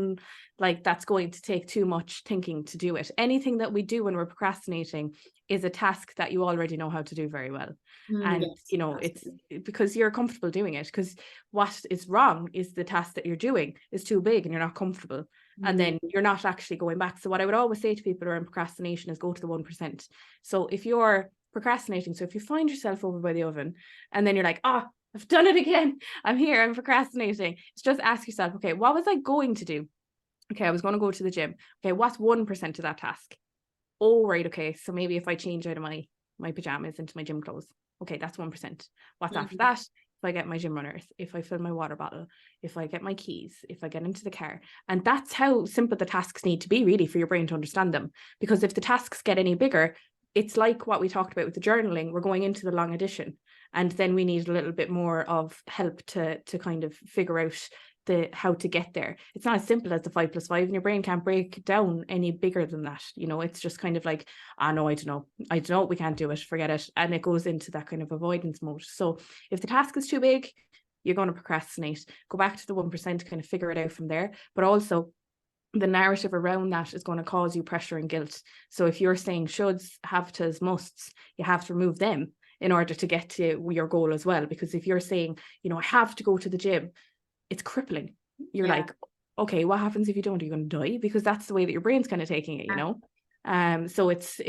like that's going to take too much thinking to do it. Anything that we do when we're procrastinating is a task that you already know how to do very well. And you know, it's because you're comfortable doing it, because what is wrong is the task that you're doing is too big and you're not comfortable. And then you're not actually going back. So what I would always say to people who are in procrastination is go to the 1%. So if you're procrastinating, so if you find yourself over by the oven and then you're like, I've done it again, I'm here, I'm procrastinating, it's just ask yourself, okay, what was I going to do? Okay, I was going to go to the gym. Okay, what's 1% of that task? Oh, right, okay, so maybe if I change out of my pajamas into my gym clothes, okay, that's 1%. What's after that? If I get my gym runners, if I fill my water bottle, if I get my keys, if I get into the car. And that's how simple the tasks need to be, really, for your brain to understand them. Because if the tasks get any bigger, it's like what we talked about with the journaling. We're going into the long edition, and then we need a little bit more of help to kind of figure out how to get there. It's not as simple as the 5 + 5, and your brain can't break down any bigger than that. You know, it's just kind of like, no, I don't know, we can't do it, forget it. And it goes into that kind of avoidance mode. So if the task is too big, you're going to procrastinate. Go back to the 1%, kind of figure it out from there. But also the narrative around that is going to cause you pressure and guilt. So if you're saying shoulds, have tos, musts, you have to remove them in order to get to your goal as well. Because if you're saying, you know, I have to go to the gym, it's crippling. You're like, okay, what happens if you don't? Are you going to die? Because that's the way that your brain's kind of taking it, you know. So it's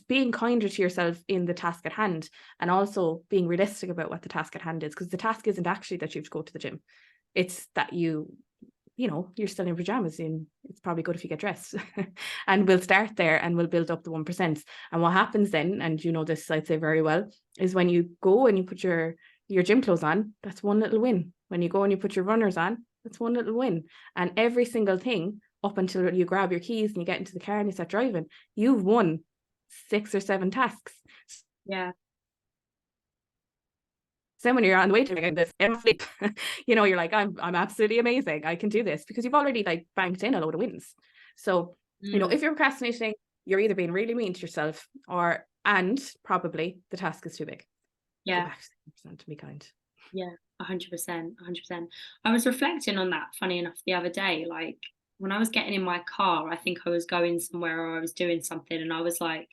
being kinder to yourself in the task at hand, and also being realistic about what the task at hand is, because the task isn't actually that you have to go to the gym. It's that you know, you're still in your pajamas, and it's probably good if you get dressed. And we'll start there and we'll build up the 1%. And what happens then, and you know this, I'd say very well, is when you go and you put your gym clothes on, that's one little win. When you go and you put your runners on, that's one little win. And every single thing up until you grab your keys and you get into the car and you start driving, you've won 6 or 7 tasks. So when you're on the way to doing this, you know, you're like, I'm absolutely amazing. I can do this, because you've already like banked in a load of wins. So, you know, if you're procrastinating, you're either being really mean to yourself, and probably the task is too big. Go back to 10% to be kind. Yeah, 100%, 100%. I was reflecting on that, funny enough, the other day. Like when I was getting in my car, I think I was going somewhere or I was doing something, and I was like,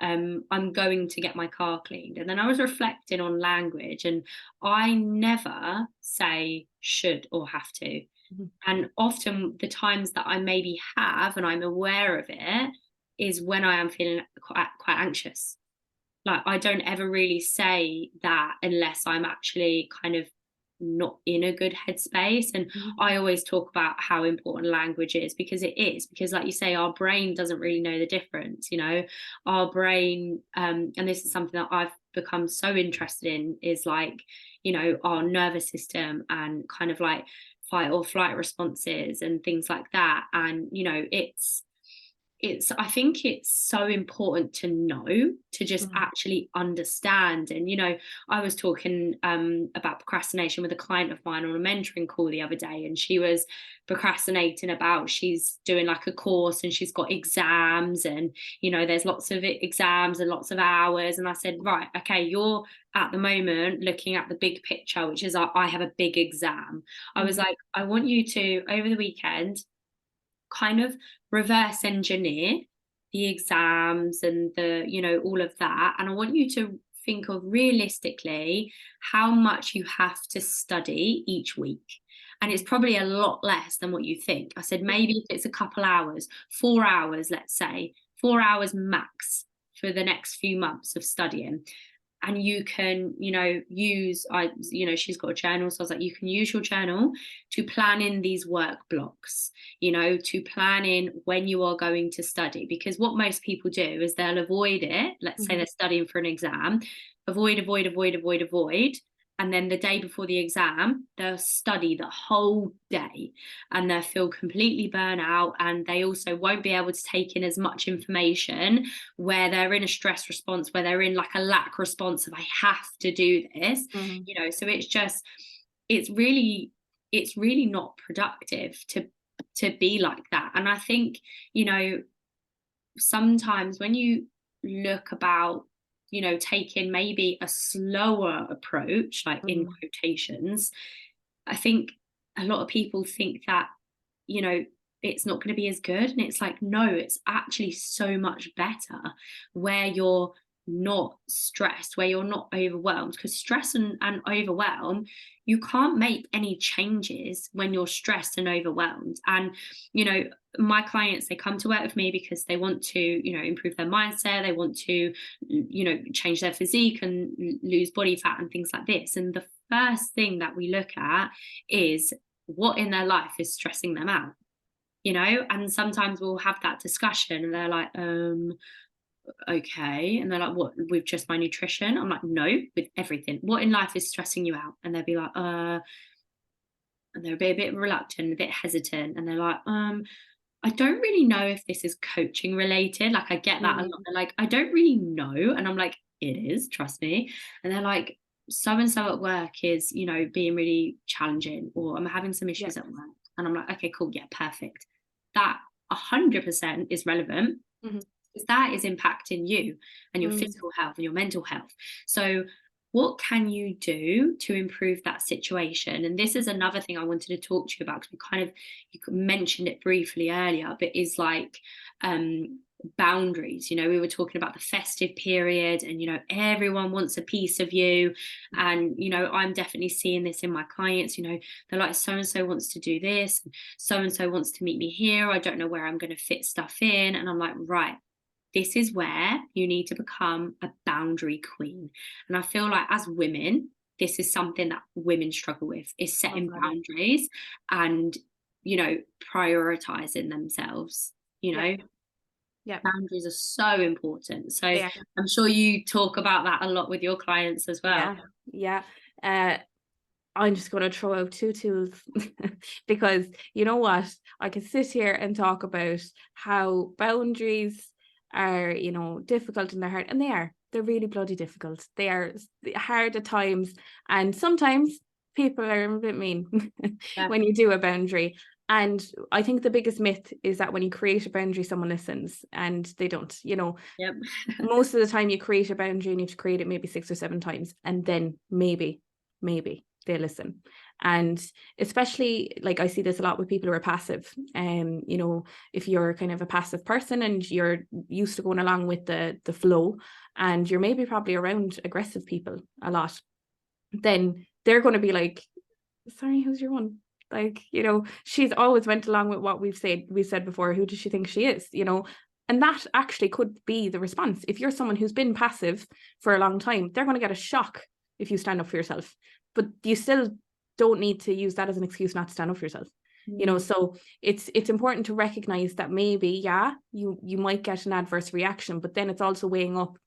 I'm going to get my car cleaned. And then I was reflecting on language, and I never say should or have to. And often the times that I maybe have and I'm aware of it is when I am feeling quite anxious. Like I don't ever really say that unless I'm actually kind of not in a good headspace. And I always talk about how important language is, because it is, because like you say, our brain doesn't really know the difference, you know. Our brain, and this is something that I've become so interested in, is like, you know, our nervous system and kind of like fight or flight responses and things like that. And you know, I think it's so important to know, to just actually understand. And you know, I was talking about procrastination with a client of mine on a mentoring call the other day, and she was procrastinating about, she's doing like a course and she's got exams, and you know, there's lots of exams and lots of hours. And I said, right, okay, you're at the moment looking at the big picture, which is I have a big exam. I was like, I want you to, over the weekend, kind of reverse engineer the exams and the, you know, all of that. And I want you to think of realistically how much you have to study each week. And it's probably a lot less than what you think. I said, maybe if it's a couple hours, 4 hours, let's say, 4 hours max for the next few months of studying. And you can, you know, you know, she's got a journal. So I was like, you can use your journal to plan in these work blocks, you know, to plan in when you are going to study. Because what most people do is they'll avoid it. Let's say they're studying for an exam, avoid. And then the day before the exam, they'll study the whole day and they'll feel completely burnt out. And they also won't be able to take in as much information where they're in a stress response, where they're in like a lack response of I have to do this, you know. So it's really not productive to be like that. And I think, you know, sometimes when you look about, you know, taking maybe a slower approach, like in quotations, I think a lot of people think that, you know, it's not going to be as good. And it's like, no, it's actually so much better where you're not stressed, where you're not overwhelmed. Because stress and overwhelm, you can't make any changes when you're stressed and overwhelmed. And you know, my clients, they come to work with me because they want to, you know, improve their mindset, they want to, you know, change their physique and lose body fat and things like this. And the first thing that we look at is what in their life is stressing them out, you know. And sometimes we'll have that discussion and they're like, okay. And they're like, what, with just my nutrition? I'm like, no, with everything. What in life is stressing you out? And they'll be like, and they'll be a bit reluctant, a bit hesitant. And they're like, I don't really know if this is coaching related. Like I get that a lot. They're like, I don't really know. And I'm like, it is, trust me. And they're like, so and so at work is, you know, being really challenging, or I'm having some issues at work. And I'm like, okay, cool, yeah, perfect. That 100% is relevant. Because that is impacting you and your physical health and your mental health. So what can you do to improve that situation? And this is another thing I wanted to talk to you about, because you mentioned it briefly earlier, but is like boundaries. You know, we were talking about the festive period and, you know, everyone wants a piece of you. And, you know, I'm definitely seeing this in my clients. You know, they're like, so-and-so wants to do this, and so-and-so wants to meet me here. I don't know where I'm going to fit stuff in. And I'm like, right, this is where you need to become a boundary queen. And I feel like as women, this is something that women struggle with, is setting boundaries and, you know, prioritizing themselves, you know. Boundaries are so important. So I'm sure you talk about that a lot with your clients as well. I'm just going to throw out 2 tools because you know what, I can sit here and talk about how boundaries are, you know, difficult and they're hard, and they are. they're really bloody difficult. They are hard at times, and sometimes people are a bit mean when you do a boundary. And I think the biggest myth is that when you create a boundary, someone listens, and they don't. Yep. Most of the time you create a boundary and you have to create it maybe 6 or 7 times, and then maybe they listen. And especially, like, I see this a lot with people who are passive. If you're kind of a passive person and you're used to going along with the flow, and you're maybe probably around aggressive people a lot, then they're going to be like, sorry, who's your one? Like, she's always went along with what we've said before. Who does she think she is? And that actually could be the response. If you're someone who's been passive for a long time, they're going to get a shock if you stand up for yourself. But you still don't need to use that as an excuse not to stand up for yourself. So it's important to recognize that maybe, you might get an adverse reaction, but then it's also weighing up,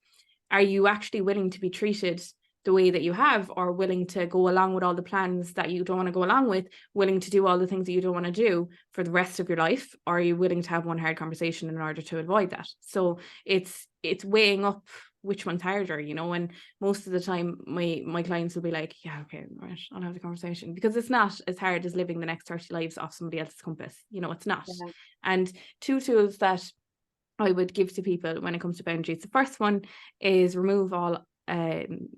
are you actually willing to be treated the way that you have, or willing to go along with all the plans that you don't want to go along with, willing to do all the things that you don't want to do for the rest of your life, or are you willing to have one hard conversation in order to avoid that? So it's weighing up which one's harder, and most of the time my clients will be like, yeah, okay, right, I'll have the conversation, because it's not as hard as living the next 30 lives off somebody else's compass. It's not. Yeah. And 2 tools that I would give to people when it comes to boundaries. The first one is remove all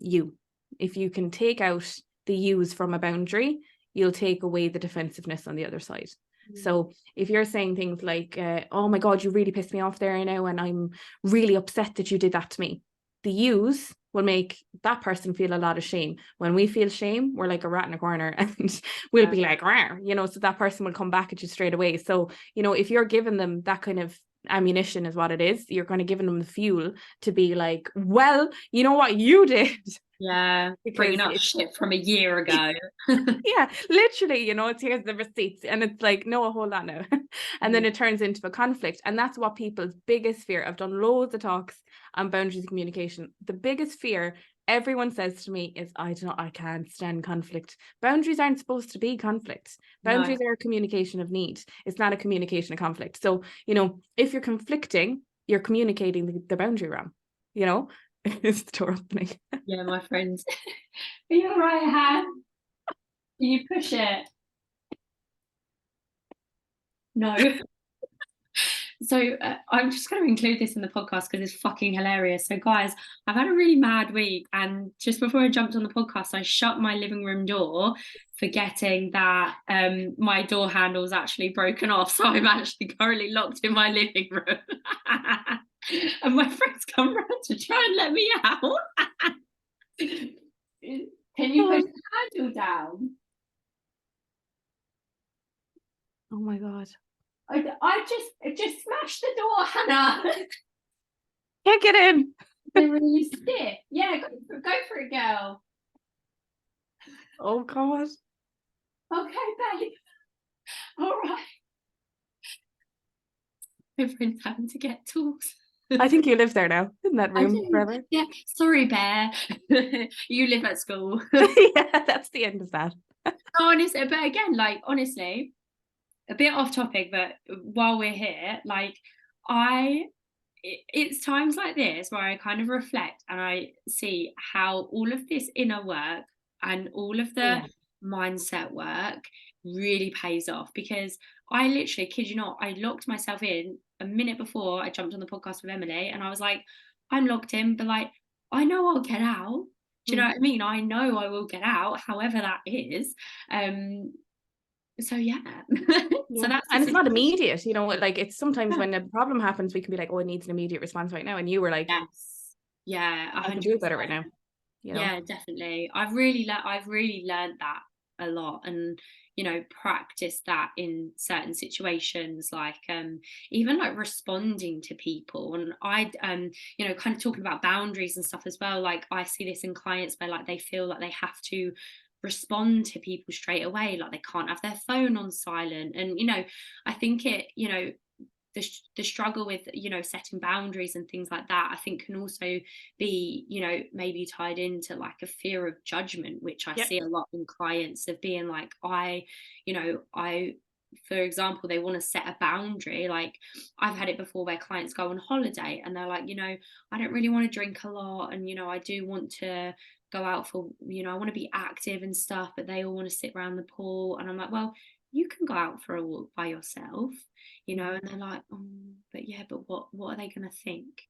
you. If you can take out the yous from a boundary, you'll take away the defensiveness on the other side. So if you're saying things like, oh my God, you really pissed me off there now, and I'm really upset that you did that to me. The yous will make that person feel a lot of shame. When we feel shame, we're like a rat in a corner, and we'll be like, rawr, so that person will come back at you straight away. So, if you're giving them that kind of ammunition, is what it is, you're kind of giving them the fuel to be like, well, you know what you did. Yeah, bringing up shit from a year ago. Yeah, literally, it's here's the receipts, and it's like, no, hold on now. And then it turns into a conflict. And that's what people's biggest fear. I've done loads of talks on boundaries and communication. The biggest fear everyone says to me is, I can't stand conflict. Boundaries aren't supposed to be conflict. Boundaries are a communication of need. It's not a communication of conflict. So, if you're conflicting, you're communicating the boundary wrong, It's the door opening. Yeah, my friends. Are you all right, Han? Can you push it? No. So I'm just going to include this in the podcast because it's fucking hilarious. So guys, I've had a really mad week, and just before I jumped on the podcast, I shut my living room door, forgetting that my door handle is actually broken off. So I'm actually currently locked in my living room. And my friends come round to try and let me out. Can you push the handle down? Oh my God. I just smashed the door, Hannah. Kick it in. They're really stiff. Yeah, go for it, girl. Oh God. Okay, babe. All right. Everyone's having to get tools. I think you live there now, in that room forever. Yeah, sorry, Bear. You live at school. Yeah, that's the end of that. Honestly, but again, like, honestly, a bit off topic, but while we're here, like, it's times like this where I kind of reflect and I see how all of this inner work and all of the mindset work really pays off. Because I literally, kid you not, I locked myself in a minute before I jumped on the podcast with Emily, and I was like, I'm locked in, but like, I know I'll get out. Do you know what I mean? I know I will get out, however that is. So yeah. So that's, and it's not immediate, like, it's sometimes when a problem happens, we can be like, oh, it needs an immediate response right now, and you were like, yes, yeah, 100%. I can do it better right now. Yeah, definitely. I've really learned that a lot, and practice that in certain situations, like even like responding to people. And I kind of talking about boundaries and stuff as well, like I see this in clients where like they feel like they have to respond to people straight away, like they can't have their phone on silent. And I think it the struggle with setting boundaries and things like that, I think, can also be maybe tied into like a fear of judgment, which I see a lot in clients, of being like, I for example, they want to set a boundary. Like, I've had it before where clients go on holiday and they're like, I don't really want to drink a lot, and I do want to go out for, I want to be active and stuff, but they all want to sit around the pool. And I'm like, well, you can go out for a walk by yourself, and they're like, but what are they going to think?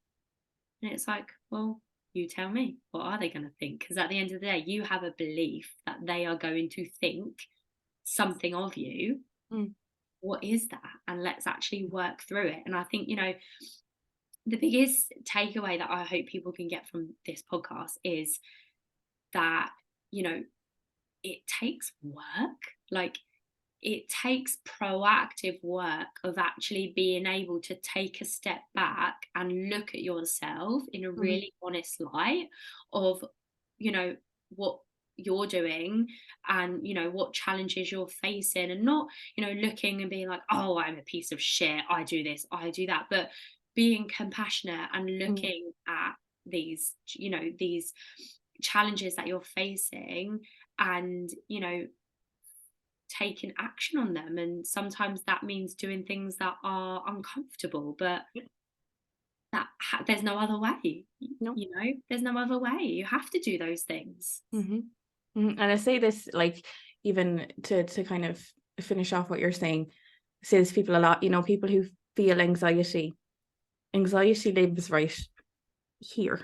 And it's like, well, you tell me, what are they going to think? Because at the end of the day, you have a belief that they are going to think something of you. What is that? And let's actually work through it. And I think, the biggest takeaway that I hope people can get from this podcast is that, it takes work. Like, it takes proactive work of actually being able to take a step back and look at yourself in a really honest light of, what you're doing and, what challenges you're facing, and not, looking and being like, oh, I'm a piece of shit, I do this, I do that, but being compassionate and looking at these, these challenges that you're facing and, taking action on them. And sometimes that means doing things that are uncomfortable, but there's no other way. There's no other way. You have to do those things. And I say this, like, even to kind of finish off what you're saying, says people a lot, people who feel anxiety lives right here.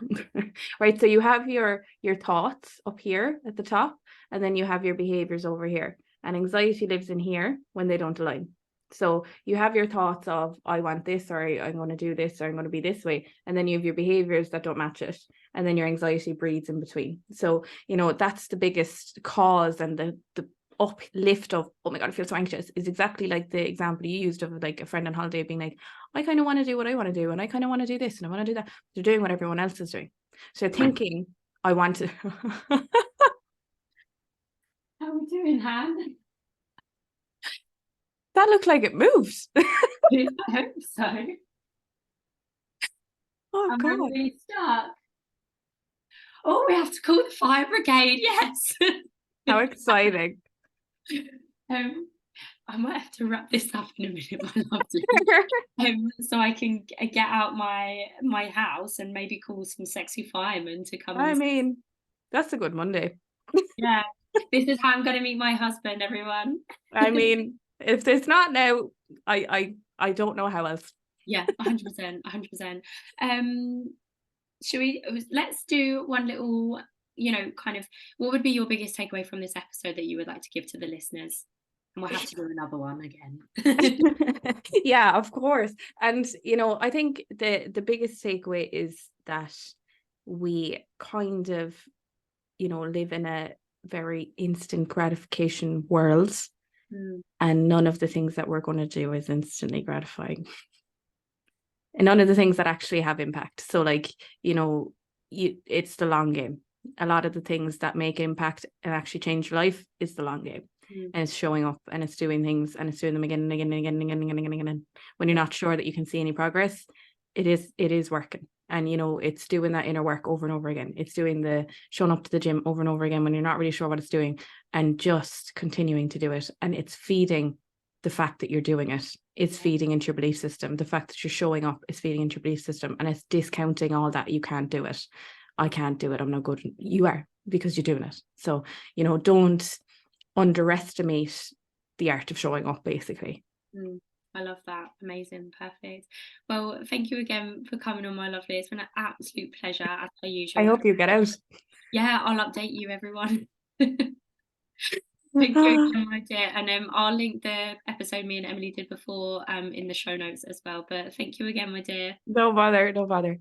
Right, so you have your thoughts up here at the top, and then you have your behaviors over here, and anxiety lives in here when they don't align. So you have your thoughts of, I want this, or I'm going to do this, or I'm going to be this way, and then you have your behaviors that don't match it, and then your anxiety breeds in between. So that's the biggest cause, and the uplift of, oh my god, I feel so anxious, is exactly like the example you used of, like, a friend on holiday being like, I kind of want to do what I want to do, and I kind of want to do this, and I want to do that. They're doing what everyone else is doing. So thinking, I want to How are we doing, Han? That looked like it moves. I hope so. Oh, God. I'm really stuck. Oh, we have to call the fire brigade. Yes. How exciting. I might have to wrap this up in a minute, my lovely. So I can get out my house and maybe call some sexy firemen to come. I mean, that's a good Monday. Yeah. This is how I'm going to meet my husband, everyone. I mean, if it's not now, I don't know how else. Yeah, 100%, 100%. Let's do one little, kind of, what would be your biggest takeaway from this episode that you would like to give to the listeners? And we'll have to do another one again. Yeah, of course. And, I think the biggest takeaway is that we kind of, live in a very instant gratification world, and none of the things that we're going to do is instantly gratifying. And none of the things that actually have impact. So, like, it's the long game. A lot of the things that make impact and actually change your life is the long game. And it's showing up, and it's doing things, and it's doing them again and again and again and again and again and again. When you're not sure that you can see any progress, it is working. And, it's doing that inner work over and over again. It's doing the showing up to the gym over and over again when you're not really sure what it's doing, and just continuing to do it. And it's feeding the fact that you're doing it. It's feeding into your belief system. The fact that you're showing up is feeding into your belief system, and it's discounting all that. You can't do it. I can't do it. I'm not good. You are, because you're doing it. So, don't underestimate the art of showing up, basically. I love that. Amazing. Perfect. Well, thank you again for coming on, my lovely. It's been an absolute pleasure, as per usual. I hope you get out. Yeah, I'll update you, everyone. Thank you again, my dear. And I'll link the episode me and Emily did before in the show notes as well. But thank you again, my dear. No bother.